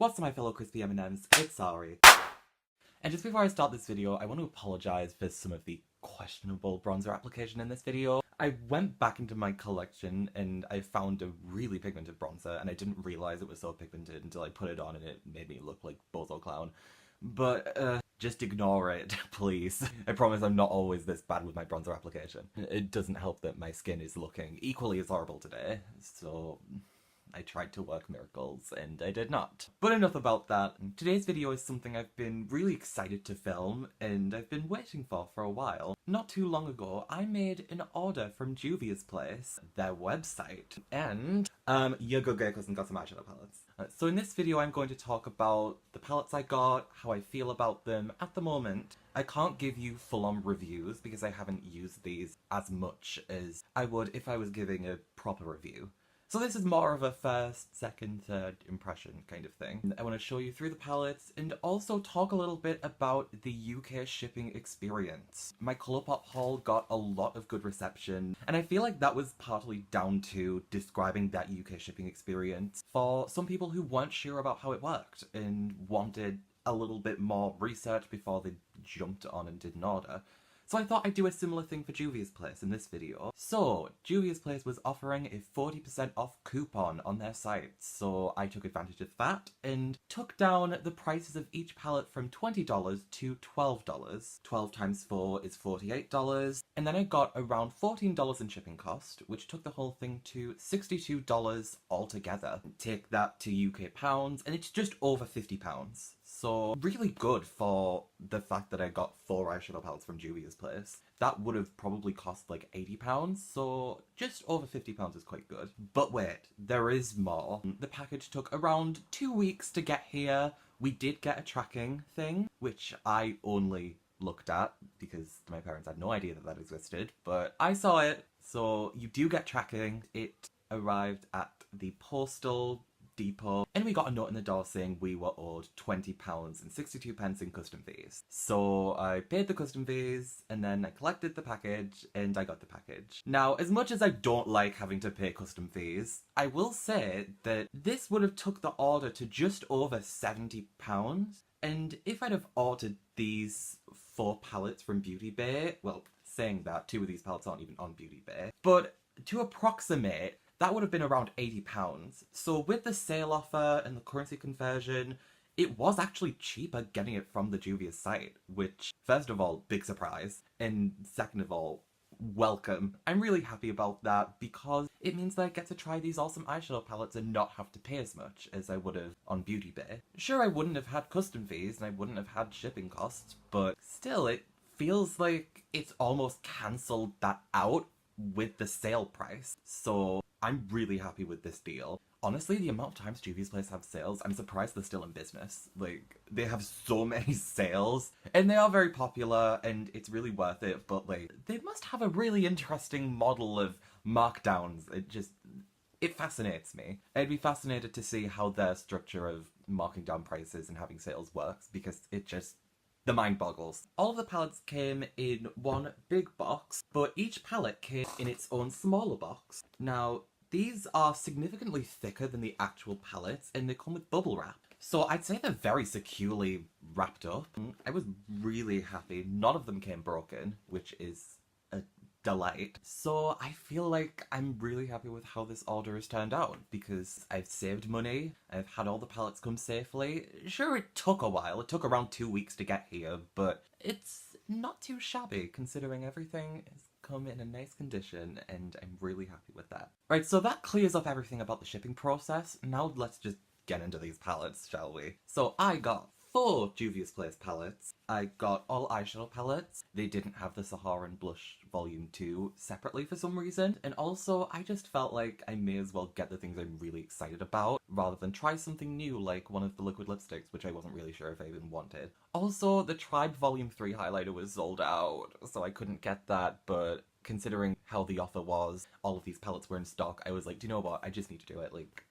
What's up my fellow crispy M&Ms, it's Ari. And just before I start this video, I want to apologise for some of the questionable bronzer application in this video. I went back into my collection and I found a really pigmented bronzer and I didn't realise it was so pigmented until I put it on and it made me look like Bozo Clown. But, just ignore it, please. I promise I'm not always this bad with my bronzer application. It doesn't help that my skin is looking equally as horrible today, so I tried to work miracles, and I did not. But enough about that. Today's video is something I've been really excited to film, and I've been waiting for a while. Not too long ago, I made an order from Juvia's place, their website, and you go get and got some eyeshadow palettes. So in this video I'm going to talk about the palettes I got, how I feel about them at the moment. I can't give you full-on reviews because I haven't used these as much as I would if I was giving a proper review. So this is more of a first, second, third impression kind of thing. I want to show you through the palettes and also talk a little bit about the UK shipping experience. My Colourpop haul got a lot of good reception, and I feel like that was partly down to describing that UK shipping experience for some people who weren't sure about how it worked and wanted a little bit more research before they jumped on and did an order. So I thought I'd do a similar thing for Juvia's Place in this video. So, Juvia's Place was offering a 40% off coupon on their site, so I took advantage of that and took down the prices of each palette from $20 to $12. 12 times 4 is $48, and then I got around $14 in shipping cost, which took the whole thing to $62 altogether. Take that to UK pounds, and it's just over £50. So really good for the fact that I got 4 eyeshadow palettes from Juvia's Place. That would have probably cost like £80, so just over £50 is quite good. But wait, there is more. The package took around 2 weeks to get here. We did get a tracking thing, which I only looked at because my parents had no idea that that existed, but I saw it. So you do get tracking. It arrived at the postal depot, and we got a note in the door saying we were owed £20.62 in custom fees. So I paid the custom fees, and then I collected the package, and I got the package. Now, as much as I don't like having to pay custom fees, I will say that this would have took the order to just over £70, and if I'd have ordered these 4 palettes from Beauty Bay, well, saying that, 2 of these palettes aren't even on Beauty Bay, but to approximate, that would have been around £80. So with the sale offer and the currency conversion, it was actually cheaper getting it from the Juvia site, which, first of all, big surprise, and second of all, welcome. I'm really happy about that because it means that I get to try these awesome eyeshadow palettes and not have to pay as much as I would have on Beauty Bay. Sure, I wouldn't have had custom fees and I wouldn't have had shipping costs, but still, it feels like it's almost cancelled that out with the sale price. So I'm really happy with this deal. Honestly, the amount of times Juvia's Place have sales, I'm surprised they're still in business. Like, they have so many sales, and they are very popular, and it's really worth it, but like, they must have a really interesting model of markdowns. It fascinates me. I'd be fascinated to see how their structure of marking down prices and having sales works, because the mind boggles. All of the palettes came in one big box, but each palette came in its own smaller box. Now, these are significantly thicker than the actual palettes, and they come with bubble wrap. So I'd say they're very securely wrapped up. I was really happy. None of them came broken, which is a delight. So I feel like I'm really happy with how this order has turned out because I've saved money, I've had all the palettes come safely. Sure, it took a while, it took around 2 weeks to get here, but it's not too shabby considering everything has come in a nice condition and I'm really happy with that. Right, so that clears up everything about the shipping process. Now let's just get into these palettes, shall we? So I got 4 Juvia's Place palettes. I got all eyeshadow palettes. They didn't have the Saharan Blush Volume 2 separately for some reason. And also, I just felt like I may as well get the things I'm really excited about, rather than try something new like one of the liquid lipsticks, which I wasn't really sure if I even wanted. Also, the Tribe Volume 3 highlighter was sold out, so I couldn't get that, but considering how the offer was, all of these palettes were in stock, I was like, do you know what, I just need to do it, like,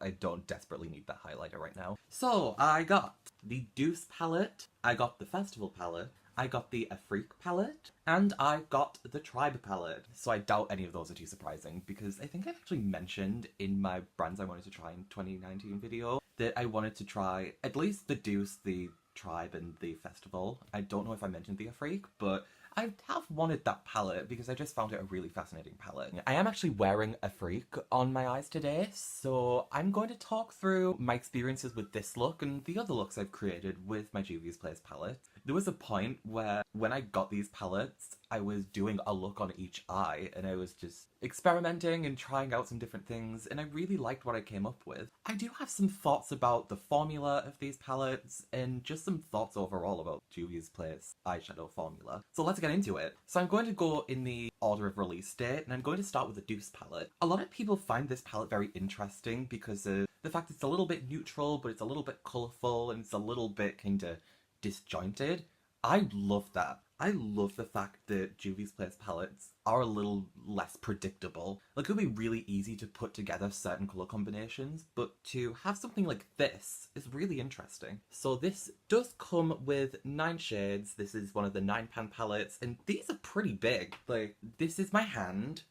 I don't desperately need that highlighter right now. So, I got the Deuce palette, I got the Festival palette, I got the Afrique palette, and I got the Tribe palette. So I doubt any of those are too surprising, because I think I've actually mentioned in my brands I wanted to try in 2019 video that I wanted to try at least the Douce, the tribe, and the festival. I don't know if I mentioned the Afrique, but I have wanted that palette because I just found it a really fascinating palette. I am actually wearing Afrique on my eyes today, so I'm going to talk through my experiences with this look and the other looks I've created with my Juvia's Place palette. There was a point where when I got these palettes, I was doing a look on each eye and I was just experimenting and trying out some different things, and I really liked what I came up with. I do have some thoughts about the formula of these palettes and just some thoughts overall about Juvia's Place eyeshadow formula. So let's get into it. So I'm going to go in the order of release date, and I'm going to start with the Deuce palette. A lot of people find this palette very interesting because of the fact it's a little bit neutral, but it's a little bit colourful and it's a little bit kinda disjointed. I love that. I love the fact that Juvia's Place palettes are a little less predictable. Like, it would be really easy to put together certain colour combinations, but to have something like this is really interesting. So this does come with 9 shades. This is one of the 9-pan palettes, and these are pretty big. Like, this is my hand.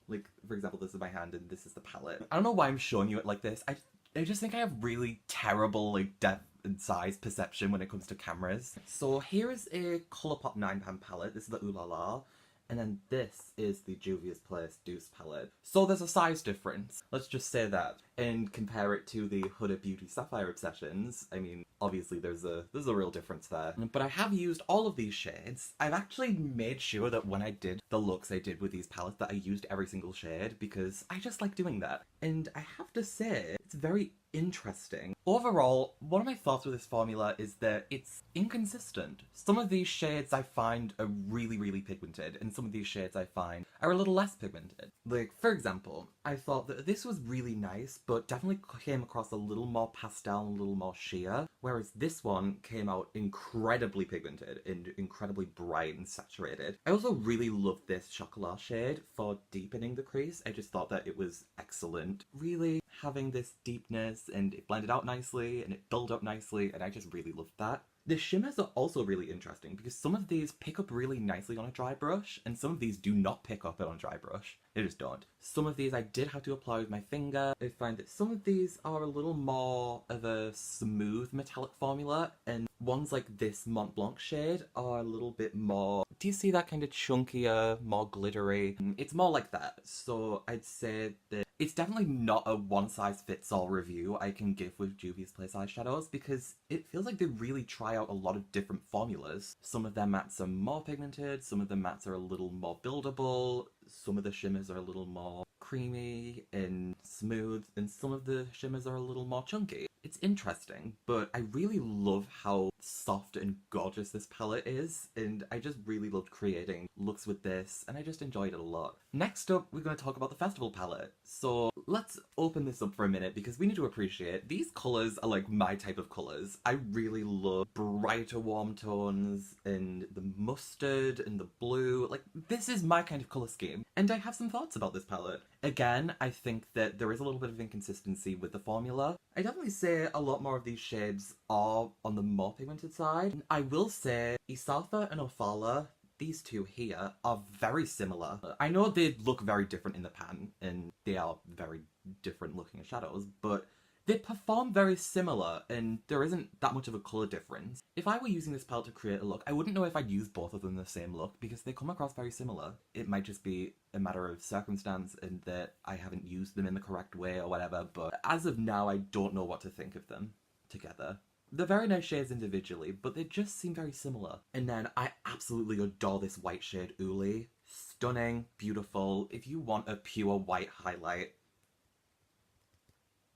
Like, for example, this is my hand and this is the palette. I don't know why I'm showing you it like this. I just think I have really terrible, like, depth and size perception when it comes to cameras. So here is a Colourpop 9-pan palette. This is the Ooh La La. And then this is the Juvia's Place Deuce palette. So there's a size difference. Let's just say that. And compare it to the Huda Beauty Sapphire Obsessions. I mean, obviously there's a real difference there. But I have used all of these shades. I've actually made sure that when I did the looks I did with these palettes that I used every single shade because I just like doing that. And I have to say, it's very interesting. Overall, one of my thoughts with this formula is that it's inconsistent. Some of these shades I find are really, really pigmented, and some of these shades I find are a little less pigmented. Like, for example, I thought that this was really nice, but definitely came across a little more pastel and a little more sheer, whereas this one came out incredibly pigmented and incredibly bright and saturated. I also really loved this Chocolat shade for deepening the crease. I just thought that it was excellent. Really having this deepness, and it blended out nicely and it built up nicely, and I just really loved that. The shimmers are also really interesting because some of these pick up really nicely on a dry brush and some of these do not pick up on a dry brush. They just don't. Some of these I did have to apply with my finger. I find that some of these are a little more of a smooth metallic formula, and ones like this Mont Blanc shade are a little bit more... Do you see that kind of chunkier, more glittery? It's more like that. So I'd say that it's definitely not a one-size-fits-all review I can give with Juvia's Place eyeshadows because it feels like they really try out a lot of different formulas. Some of their mattes are more pigmented, some of the mattes are a little more buildable, some of the shimmers are a little more creamy and smooth, and some of the shimmers are a little more chunky. It's interesting, but I really love how soft and gorgeous this palette is, and I just really loved creating looks with this, and I just enjoyed it a lot. Next up, we're going to talk about the festival palette. So let's open this up for a minute because we need to appreciate these colours are like my type of colours. I really love brighter warm tones and the mustard and the blue. Like, this is my kind of colour scheme, and I have some thoughts about this palette. Again, I think that there is a little bit of inconsistency with the formula. I definitely say a lot more of these shades are on the more pigmented side. I will say Isatha and Ophala, these two here, are very similar. I know they look very different in the pan, and they are very different looking as shadows, but they perform very similar, and there isn't that much of a colour difference. If I were using this palette to create a look, I wouldn't know if I'd use both of them in the same look, because they come across very similar. It might just be a matter of circumstance, and that I haven't used them in the correct way or whatever, but as of now, I don't know what to think of them together. They're very nice shades individually, but they just seem very similar. And then I absolutely adore this white shade Uli. Stunning, beautiful. If you want a pure white highlight,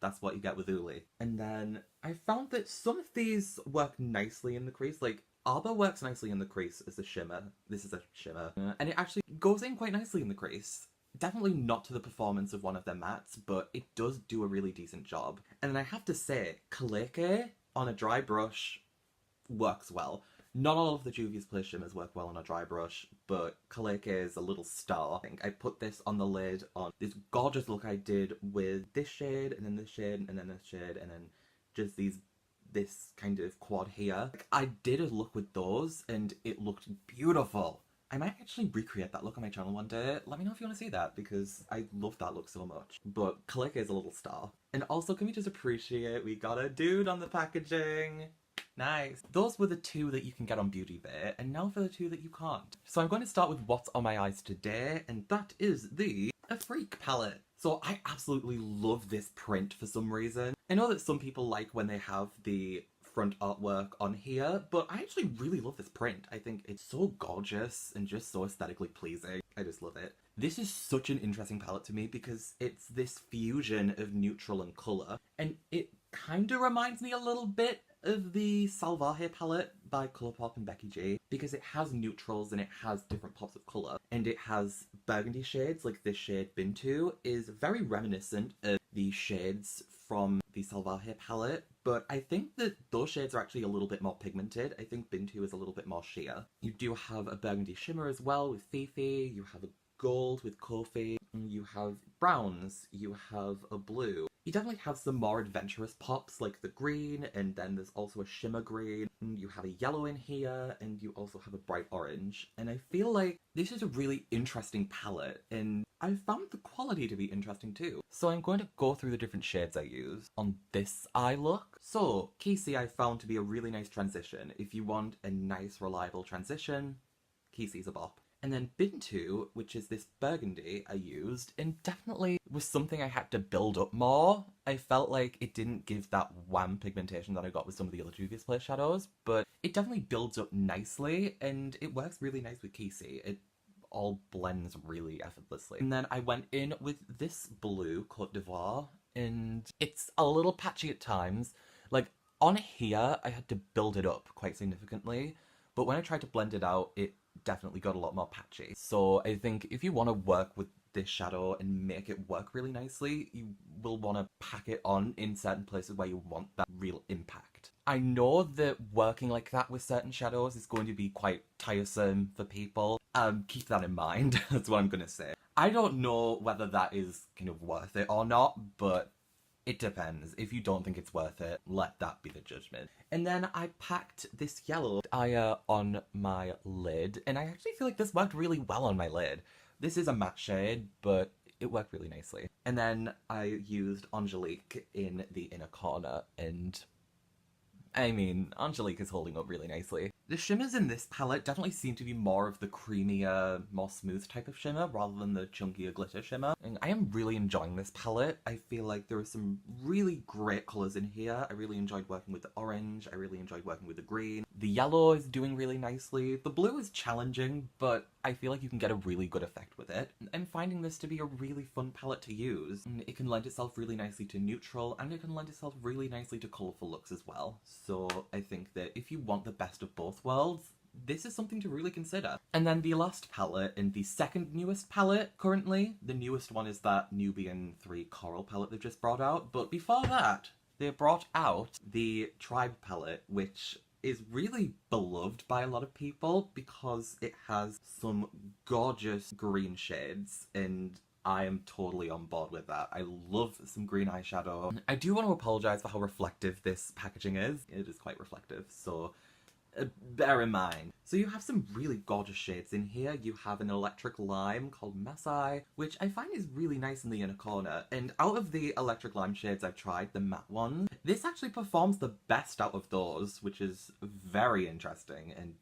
that's what you get with Uli. And then I found that some of these work nicely in the crease. Like, Arbor works nicely in the crease as a shimmer. This is a shimmer. And it actually goes in quite nicely in the crease. Definitely not to the performance of one of their mattes, but it does do a really decent job. And then I have to say, Kaleke on a dry brush works well. Not all of the Juvia's Place shimmers work well on a dry brush, but Kaleke is a little star. I think I put this on the lid on this gorgeous look I did with this shade, and then this shade, and then this shade, and then just this kind of quad here. Like, I did a look with those, and it looked beautiful. I might actually recreate that look on my channel one day. Let me know if you want to see that, because I love that look so much. But Click is a little star. And also, can we just appreciate we got a dude on the packaging? Nice. Those were the two that you can get on Beauty Bay, and now for the two that you can't. So I'm going to start with what's on my eyes today, and that is the Afrique palette. So I absolutely love this print for some reason. I know that some people like when they have the front artwork on here, but I actually really love this print. I think it's so gorgeous and just so aesthetically pleasing. I just love it. This is such an interesting palette to me because it's this fusion of neutral and colour, and it kind of reminds me a little bit of the Salvaje palette by Colourpop and Becky G, because it has neutrals and it has different pops of colour, and it has burgundy shades. Like this shade Bintu is very reminiscent of the shades from the Salvaje palette, but I think that those shades are actually a little bit more pigmented. I think Bintu is a little bit more sheer. You do have a burgundy shimmer as well with Fifi, you have a gold with Kofi, you have browns, you have a blue. You definitely have some more adventurous pops like the green, and then there's also a shimmer green, and you have a yellow in here, and you also have a bright orange. And I feel like this is a really interesting palette, and I found the quality to be interesting too. So I'm going to go through the different shades I use on this eye look. So Kisi I found to be a really nice transition. If you want a nice reliable transition, Kisi's a bop. And then Bintu, which is this burgundy I used, and definitely was something I had to build up more. I felt like it didn't give that wham pigmentation that I got with some of the other Juvia's Place shadows, but it definitely builds up nicely, and it works really nice with Kisi. It all blends really effortlessly. And then I went in with this blue Côte d'Ivoire, and it's a little patchy at times. Like, on here, I had to build it up quite significantly, but when I tried to blend it out, it definitely got a lot more patchy. So I think if you want to work with this shadow and make it work really nicely, you will want to pack it on in certain places where you want that real impact. I know that working like that with certain shadows is going to be quite tiresome for people. Keep that in mind. That's what I'm gonna say. I don't know whether that is kind of worth it or not, but it depends. If you don't think it's worth it, let that be the judgment. And then I packed this yellow eye on my lid, and I actually feel like this worked really well on my lid. This is a matte shade, but it worked really nicely. And then I used Angelique in the inner corner, and I mean, Angelique is holding up really nicely. The shimmers in this palette definitely seem to be more of the creamier, more smooth type of shimmer rather than the chunkier glitter shimmer. And I am really enjoying this palette. I feel like there are some really great colours in here. I really enjoyed working with the orange. I really enjoyed working with the green. The yellow is doing really nicely. The blue is challenging, but I feel like you can get a really good effect with it. I'm finding this to be a really fun palette to use. And it can lend itself really nicely to neutral, and it can lend itself really nicely to colourful looks as well. So I think that if you want the best of both worlds, this is something to really consider. And then the last palette, and the second newest palette currently, the newest one is that Nubian 3 Coral palette they've just brought out, but before that, they brought out the Tribe palette, which is really beloved by a lot of people because it has some gorgeous green shades, and I am totally on board with that. I love some green eyeshadow. I do want to apologise for how reflective this packaging is. It is quite reflective, so bear in mind. So you have some really gorgeous shades in here. You have an electric lime called Masai, which I find is really nice in the inner corner. And out of the electric lime shades I've tried, the matte ones, this actually performs the best out of those, which is very interesting and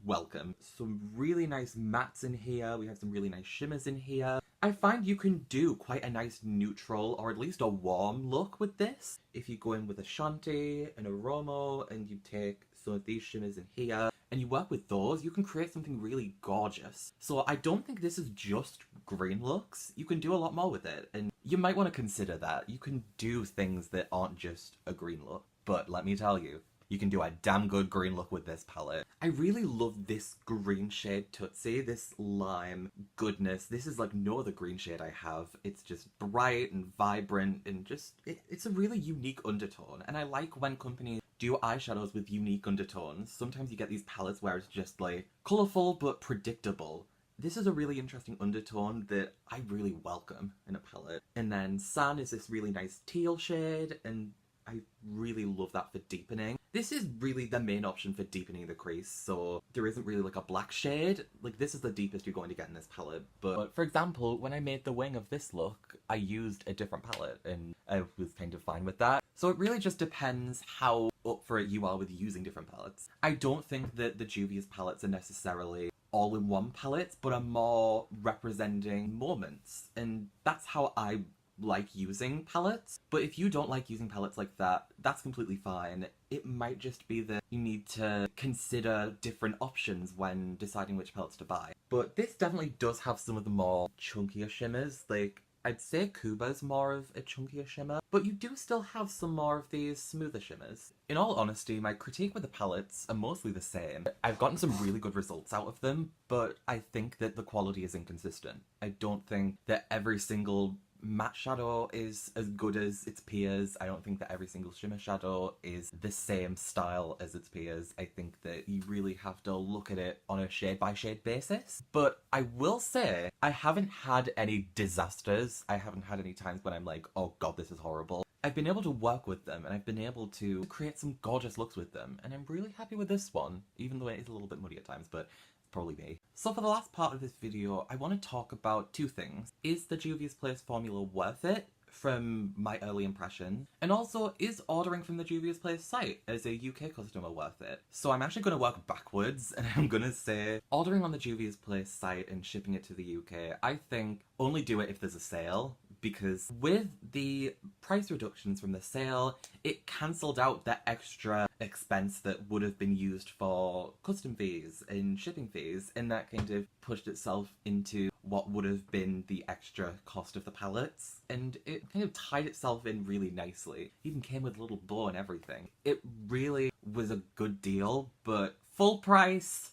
welcome. Some really nice mattes in here. We have some really nice shimmers in here. I find you can do quite a nice neutral, or at least a warm look with this. If you go in with a Shanti and a Romo, and you take some of these shimmers in here, and you work with those, you can create something really gorgeous. So I don't think this is just green looks. You can do a lot more with it, and you might want to consider that. You can do things that aren't just a green look. But let me tell you, you can do a damn good green look with this palette. I really love this green shade Tootsie, this lime goodness. This is like no other green shade I have. It's just bright and vibrant and just, it's a really unique undertone. And I like when companies do eyeshadows with unique undertones. Sometimes you get these palettes where it's just like colourful but predictable. This is a really interesting undertone that I really welcome in a palette. And then San is this really nice teal shade, and I really love that for deepening. This is really the main option for deepening the crease, so there isn't really like a black shade. Like, this is the deepest you're going to get in this palette. But for example, when I made the wing of this look, I used a different palette and I was kind of fine with that. So it really just depends how up for it you are with using different palettes. I don't think that the Juvia's palettes are necessarily all-in-one palettes, but are more representing moments, and that's how I like using palettes. But if you don't like using palettes like that, that's completely fine. It might just be that you need to consider different options when deciding which palettes to buy. But this definitely does have some of the more chunkier shimmers. Like, I'd say Kuba's more of a chunkier shimmer, but you do still have some more of these smoother shimmers. In all honesty, my critique with the palettes are mostly the same. I've gotten some really good results out of them, but I think that the quality is inconsistent. I don't think that every single matte shadow is as good as its peers. I don't think that every single shimmer shadow is the same style as its peers. I think that you really have to look at it on a shade by shade basis. But I will say, I haven't had any disasters. I haven't had any times when I'm like, oh god, this is horrible. I've been able to work with them and I've been able to create some gorgeous looks with them, and I'm really happy with this one, even though it is a little bit muddy at times, but probably me. So for the last part of this video, I want to talk about two things. Is the Juvia's Place formula worth it from my early impression? And also, is ordering from the Juvia's Place site as a UK customer worth it? So I'm actually going to work backwards, and I'm going to say ordering on the Juvia's Place site and shipping it to the UK, I think only do it if there's a sale, because with the price reductions from the sale, it cancelled out the extra expense that would have been used for custom fees and shipping fees, and that kind of pushed itself into what would have been the extra cost of the palettes, and it kind of tied itself in really nicely. It even came with a little bow and everything. It really was a good deal, but full price,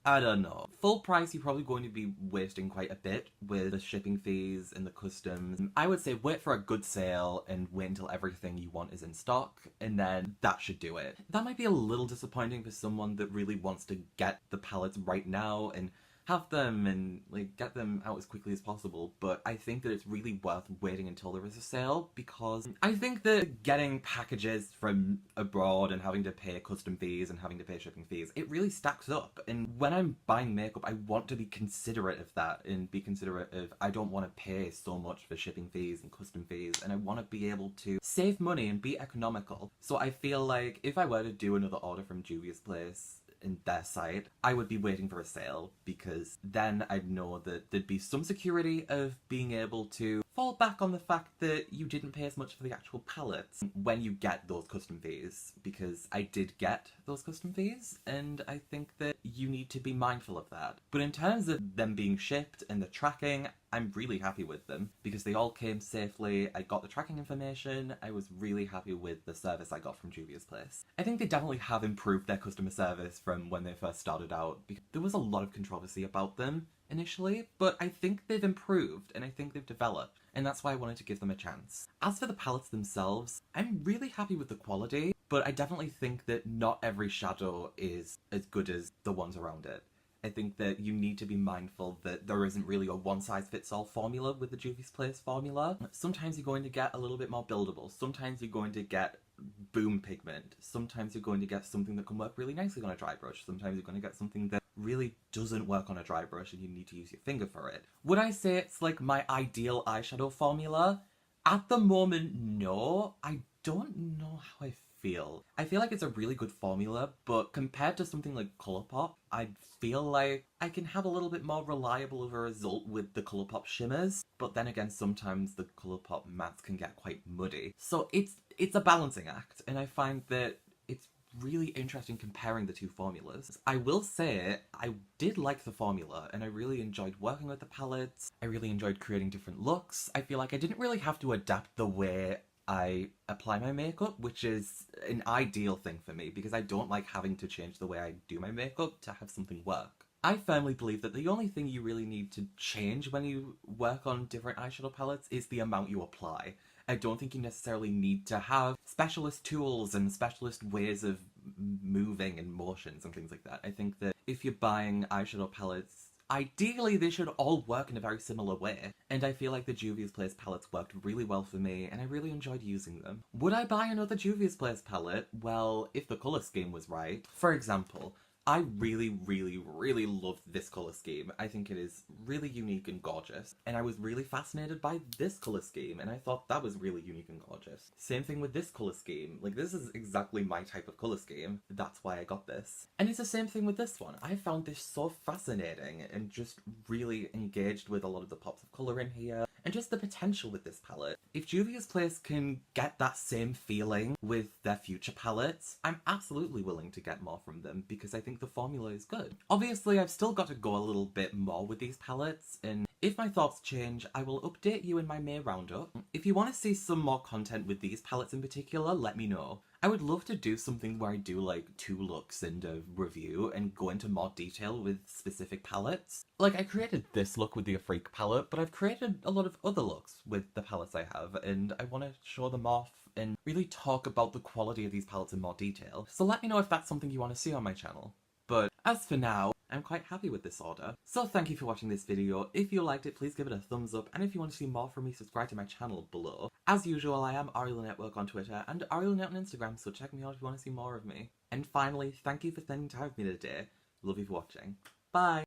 I don't know. Full price, you're probably going to be wasting quite a bit with the shipping fees and the customs. I would say wait for a good sale and wait until everything you want is in stock, and then that should do it. That might be a little disappointing for someone that really wants to get the palettes right now and have them and like get them out as quickly as possible, but I think that it's really worth waiting until there is a sale, because I think that getting packages from abroad and having to pay custom fees and having to pay shipping fees, it really stacks up. And when I'm buying makeup, I want to be considerate of that and be considerate of, I don't want to pay so much for shipping fees and custom fees, and I want to be able to save money and be economical. So I feel like if I were to do another order from Juvia's Place in their site, I would be waiting for a sale, because then I'd know that there'd be some security of being able to fall back on the fact that you didn't pay as much for the actual palettes when you get those custom fees, because I did get those custom fees, and I think that you need to be mindful of that. But in terms of them being shipped and the tracking, I'm really happy with them, because they all came safely. I got the tracking information. I was really happy with the service I got from Juvia's Place. I think they definitely have improved their customer service from when they first started out, because there was a lot of controversy about them initially, but I think they've improved and I think they've developed, and that's why I wanted to give them a chance. As for the palettes themselves, I'm really happy with the quality, but I definitely think that not every shadow is as good as the ones around it. I think that you need to be mindful that there isn't really a one-size-fits-all formula with the Juvia's Place formula. Sometimes you're going to get a little bit more buildable. Sometimes you're going to get boom pigment. Sometimes you're going to get something that can work really nicely on a dry brush. Sometimes you're going to get something that really doesn't work on a dry brush and you need to use your finger for it. Would I say it's like my ideal eyeshadow formula? At the moment, no. I don't know how I feel. I feel like it's a really good formula, but compared to something like Colourpop, I feel like I can have a little bit more reliable of a result with the Colourpop shimmers, but then again, sometimes the Colourpop mattes can get quite muddy. So it's a balancing act, and I find that it's really interesting comparing the two formulas. I will say, I did like the formula, and I really enjoyed working with the palettes. I really enjoyed creating different looks. I feel like I didn't really have to adapt the way I apply my makeup, which is an ideal thing for me, because I don't like having to change the way I do my makeup to have something work. I firmly believe that the only thing you really need to change when you work on different eyeshadow palettes is the amount you apply. I don't think you necessarily need to have specialist tools and specialist ways of moving and motions and things like that. I think that if you're buying eyeshadow palettes Ideally, they should all work in a very similar way, and I feel like the Juvia's Place palettes worked really well for me, and I really enjoyed using them. Would I buy another Juvia's Place palette? Well, if the colour scheme was right. For example, I really love this colour scheme. I think it is really unique and gorgeous. And I was really fascinated by this colour scheme, and I thought that was really unique and gorgeous. Same thing with this colour scheme. Like, this is exactly my type of colour scheme. That's why I got this. And it's the same thing with this one. I found this so fascinating and just really engaged with a lot of the pops of colour in here. And just the potential with this palette. If Juvia's Place can get that same feeling with their future palettes, I'm absolutely willing to get more from them because I think the formula is good. Obviously, I've still got to go a little bit more with these palettes, and if my thoughts change, I will update you in my May roundup. If you want to see some more content with these palettes in particular, let me know. I would love to do something where I do like 2 looks and a review and go into more detail with specific palettes. Like, I created this look with the Afrique palette, but I've created a lot of other looks with the palettes I have, and I want to show them off and really talk about the quality of these palettes in more detail. So let me know if that's something you want to see on my channel. But as for now, I'm quite happy with this order. So thank you for watching this video. If you liked it, please give it a thumbs up, and if you want to see more from me, subscribe to my channel below. As usual, I am Ariel Network on Twitter and Ariel Net on Instagram, so check me out if you want to see more of me. And finally, thank you for spending time with me today. Love you for watching. Bye!